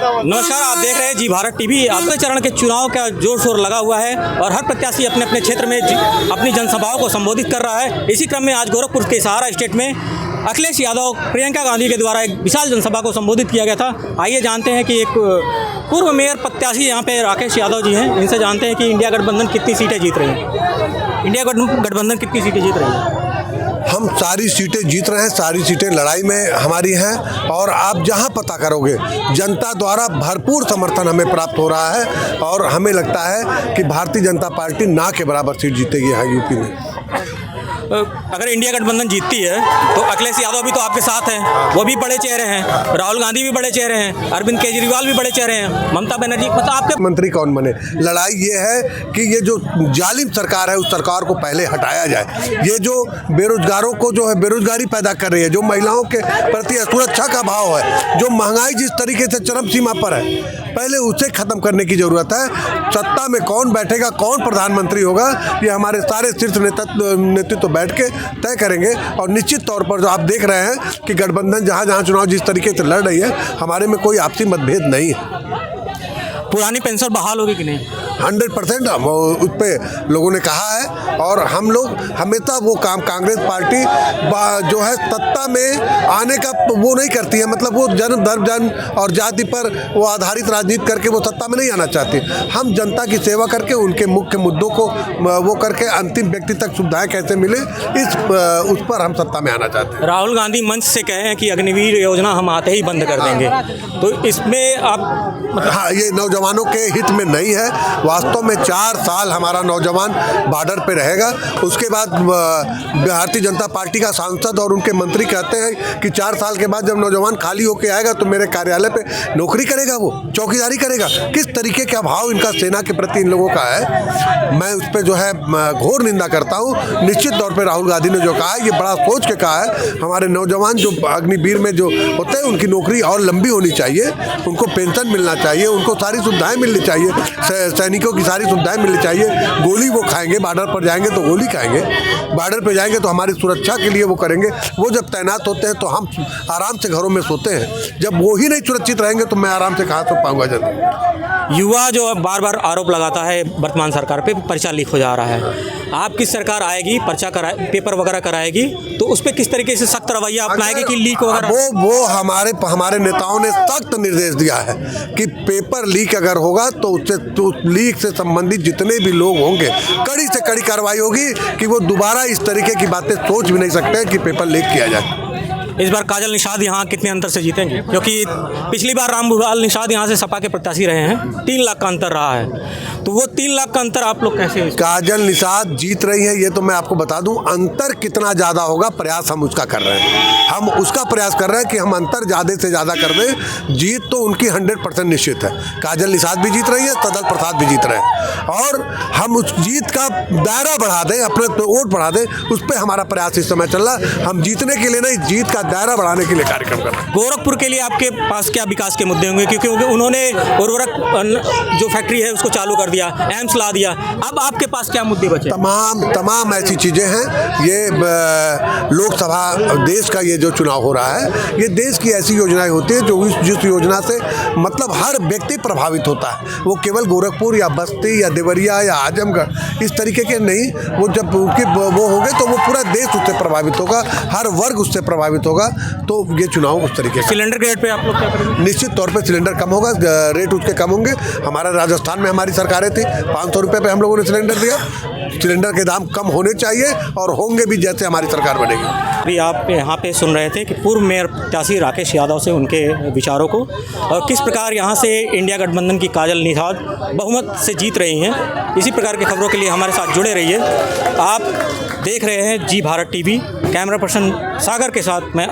नमस्कार, आप देख रहे हैं जी भारत टीवी। अगले चरण के चुनाव का जोर शोर लगा हुआ है और हर प्रत्याशी अपने अपने क्षेत्र में अपनी जनसभाओं को संबोधित कर रहा है। इसी क्रम में आज गोरखपुर के सहारा स्टेट में अखिलेश यादव प्रियंका गांधी के द्वारा एक विशाल जनसभा को संबोधित किया गया था। आइए जानते हैं कि एक पूर्व मेयर प्रत्याशी यहाँ पे राकेश यादव जी हैं, इनसे जानते हैं कि इंडिया गठबंधन कितनी सीटें जीत रही है। इंडिया गठबंधन कितनी सीटें जीत रही है? हम सारी सीटें जीत रहे हैं, सारी सीटें लड़ाई में हमारी हैं और आप जहां पता करोगे जनता द्वारा भरपूर समर्थन हमें प्राप्त हो रहा है और हमें लगता है कि भारतीय जनता पार्टी ना के बराबर सीट जीतेगी यहाँ यूपी में। अगर इंडिया गठबंधन जीतती है तो अखिलेश यादव भी तो आपके साथ हैं, वो भी बड़े चेहरे हैं, राहुल गांधी भी बड़े चेहरे हैं, अरविंद केजरीवाल भी बड़े चेहरे हैं, ममता बनर्जी, मतलब आपके मंत्री कौन बने। लड़ाई ये है कि ये जो जालिम सरकार है उस सरकार को पहले हटाया जाए। ये जो बेरोजगारों को जो है बेरोजगारी पैदा कर रही है, जो महिलाओं के प्रति सुरक्षा का भाव है, जो महंगाई जिस तरीके से चरम सीमा पर है, पहले उसे खत्म करने की जरूरत है। सत्ता में कौन बैठेगा, कौन प्रधानमंत्री होगा, ये हमारे सारे शीर्ष नेतृत्व बैठ के तय करेंगे। और निश्चित तौर पर जो आप देख रहे हैं कि गठबंधन जहां जहां चुनाव जिस तरीके से लड़ रही है, हमारे में कोई आपसी मतभेद नहीं है। पुरानी पेंशन बहाल होगी कि नहीं? 100% उस पर लोगों ने कहा है और हम लोग हमेशा वो काम, कांग्रेस पार्टी जो है सत्ता में आने का वो नहीं करती है, मतलब वो जन्म धर्म जन और जाति पर वो आधारित राजनीति करके वो सत्ता में नहीं आना चाहती। हम जनता की सेवा करके उनके मुख्य मुद्दों को वो करके अंतिम व्यक्ति तक सुविधाएं कैसे मिले उस पर हम सत्ता में आना चाहते हैं। राहुल गांधी मंच से कहे हैं कि अग्निवीर योजना हम आते ही बंद कर देंगे, तो इसमें आप हाँ, ये नौजवानों के हित में नहीं है। वास्तव में 4 साल हमारा नौजवान बॉर्डर पे रहेगा, उसके बाद भारतीय जनता पार्टी का सांसद और उनके मंत्री कहते हैं कि 4 साल के बाद जब नौजवान खाली होके आएगा तो मेरे कार्यालय पे नौकरी करेगा, वो चौकीदारी करेगा। किस तरीके का भाव इनका सेना के प्रति इन लोगों का है, मैं उस पर जो है घोर निंदा करता हूँ। निश्चित तौर पर राहुल गांधी ने जो कहा है, ये बड़ा सोच के कहा है। हमारे नौजवान जो अग्निवीर में जो होते हैं उनकी नौकरी और लंबी होनी चाहिए, उनको पेंशन मिलना चाहिए, उनको सारी सुविधाएं मिलनी चाहिए, सैनिकों की सारी सुविधाएं मिलनी चाहिए। गोली वो खाएंगे, बॉर्डर पर जाएंगे तो गोली खाएंगे, बॉर्डर पर जाएंगे तो हमारी सुरक्षा के लिए वो करेंगे। वो जब तैनात होते हैं तो हम आराम से घरों में सोते हैं, जब वो ही नहीं सुरक्षित रहेंगे तो मैं आराम से कहाँ सो पाऊंगा। जब युवा जो बार बार आरोप लगाता है वर्तमान सरकार पे, पर्चा लीक हो जा रहा है, आपकी सरकार आएगी, पर्चा पेपर वगैरह कराएगी, तो उस पर किस तरीके से सख्त रवैया अपनाएगी कि लीक वगैरह? वो हमारे नेताओं ने सख्त निर्देश दिया है कि पेपर लीक अगर होगा तो उससे लीक से संबंधित जितने भी लोग होंगे कड़ी से कड़ी कार्रवाई होगी कि वो दोबारा इस तरीके की बातें सोच भी नहीं सकते कि पेपर लीक किया जाए। इस बार काजल निषाद यहाँ कितने अंतर से जीतेंगे? क्योंकि पिछली बार रामभूपाल निषाद यहाँ से सपा के प्रत्याशी रहे हैं, 3 लाख का अंतर रहा है, तो वो 3 लाख का अंतर आप लोग कैसे? काजल निषाद जीत रही है, ये तो मैं आपको बता दूं। अंतर कितना ज़्यादा होगा, प्रयास हम उसका कर रहे हैं। हम उसका प्रयास कर रहे हैं कि हम अंतर ज़्यादा से ज़्यादा कर दें। जीत तो उनकी 100% निश्चित है। काजल निषाद भी जीत रही है, सदल प्रसाद भी जीत रहे हैं और हम उस जीत का दायरा बढ़ा दें, अपने वोट बढ़ा दें, उस पर हमारा प्रयास इस समय चल रहा है। हम जीतने के लिए नहीं, जीत का दायरा बढ़ाने के लिए कार्यक्रम कर रहे हैं। गोरखपुर के लिए आपके पास क्या विकास के मुद्दे होंगे? क्योंकि उन्होंने उर्वरक जो फैक्ट्री है उसको चालू कर दिया, एम्स ला दिया, अब आपके पास क्या मुद्दे बचे? तमाम ऐसी चीज़ें हैं। ये लोकसभा देश का ये जो चुनाव हो रहा है, ये देश की ऐसी योजनाएं होती है जो जिस योजना से मतलब हर व्यक्ति प्रभावित होता है। वो केवल गोरखपुर या बस्ती या देवरिया या आजमगढ़ इस तरीके के नहीं, वो जब उनके वो होंगे तो वो पूरा देश उससे प्रभावित होगा, हर वर्ग उससे प्रभावित होगा। तो ये चुनाव उस तरीके का। सिलेंडर के रेट पे आप लोग क्या करेंगे? निश्चित तौर पे सिलेंडर कम होगा, रेट उसके कम होंगे। हमारा राजस्थान में हमारी सरकारें थी, 500 रुपये पे हम लोगों ने सिलेंडर दिया। सिलेंडर के दाम कम होने चाहिए और होंगे भी जैसे हमारी सरकार बनेगी। अभी आप यहाँ पे सुन रहे थे कि पूर्व मेयर प्रत्याशी राकेश यादव से उनके विचारों को, और किस प्रकार यहाँ से इंडिया गठबंधन की काजल निषाद बहुमत से जीत रही हैं। इसी प्रकार की खबरों के लिए हमारे साथ जुड़े रहिए। आप देख रहे हैं जी भारत टीवी। कैमरा पर्सन सागर के साथ मैं